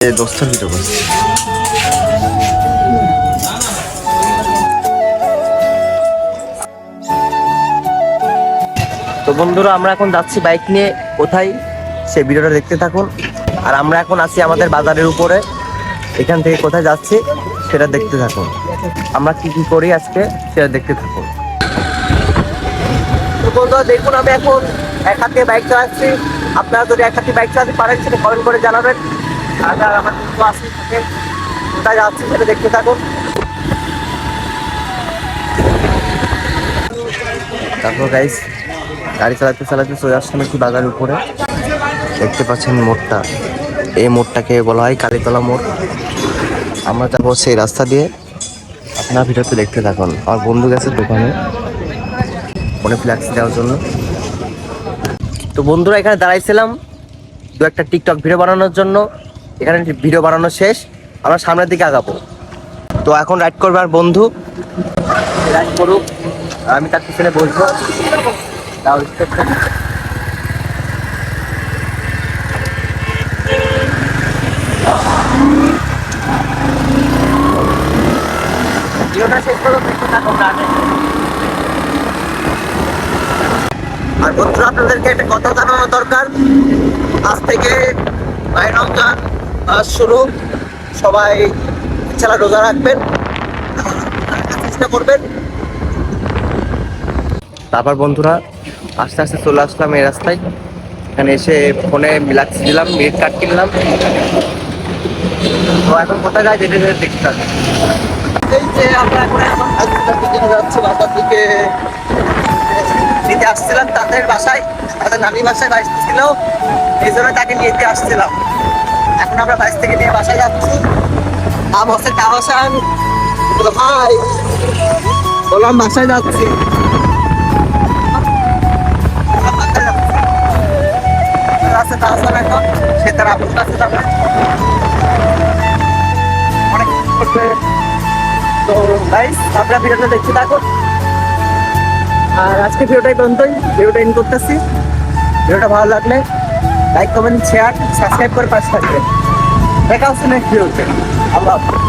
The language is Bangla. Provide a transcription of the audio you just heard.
দশটার ভিতরে বসছে। তো বন্ধুরা, আমরা এখন যাচ্ছি বাইক নিয়ে কোথায়, সে ভিডিওটা দেখতে থাকুন। আর আমরা এখন আছি আমাদের বাজারের উপরে, এখান থেকে কোথায় যাচ্ছি সেটা দেখতে থাকুন। আমরা কি কি করি আজকে সেটা দেখতে থাকুন। তো বন্ধুরা দেখুন, আমি এখন এক হাতে বাইক চালাচ্ছি। আপনারা যদি এক হাতে বাইক চালাতে পারেন সেটা কমেন্ট করে জানাবেন। আর আমার কিন্তু আসি থাকে কোথায় যাচ্ছি সেটা দেখতে থাকুন। তারপর গাইস, গাড়ি চালাতে চালাতে চলে আসলাম একটি বাজারের উপরে। দেখতে পাচ্ছেন মোড়টা, এই মোড়টাকে বলা হয় কালীতলা মোড়। আমরা যাবো সেই রাস্তা দিয়ে, আপনার ভিডিওতে দেখতে থাকুন। আমার বন্ধু গেছে দোকানে ফোনে ফ্ল্যাক্স দেওয়ার জন্য। তো বন্ধুরা, এখানে দাঁড়াইছিলাম দু একটা টিকটক ভিডিও বানানোর জন্য। এখানে ভিডিও বানানো শেষ, আমরা সামনের দিকে আগাবো। তো এখন রাইড করবে আর বন্ধু, রাইড করুক, আমি তার পিছনে বসবো। আর বন্ধুরা, আপনাদেরকে একটা কথা জানানো দরকার। আজ থেকে রমজান শুরু, সবাই ইনশাআল্লাহ রোজা রাখবেন, চেষ্টা করবেন। তারপর বন্ধুরা আস্তে আস্তে চলে আসলাম এই রাস্তায়। এখানে এসে ফোনে মিলাক্স দিলাম, মিনিট কার্ড কিনলাম। তো এখন কোথায় যায় যেতে যেতে দেখতে থাকি। এই যে আমরা এখন যাচ্ছি বাসার দিকে, নিতে আসছিলাম তাদের বাসায়, তাদের নানি বাসায় বাইশ ছিল, এই জন্য তাকে নিতে আসছিলাম। এখন আমরা বাইশ থেকে নিয়ে বাসায় যাচ্ছি। নাম হচ্ছে তাহসান ভাই, বললাম বাসায় যাচ্ছি। আছে তাহসান, এখন সে তার আপুর কাছে যাবে, অনেক করবে। তো গাইস, আপনারা ভিডিওটা দেখতে থাকুন। আর আজকে ভিডিওটাই পর্যন্তই, ভিডিওটা এন্ড করতেছি। ভিডিওটা ভালো লাগলে লাইক, কমেন্ট, শেয়ার, সাবস্ক্রাইব করে পাশে থাকবেন। দেখা হচ্ছে নেক্সট ভিডিওতে। আল্লাহ হাফেজ।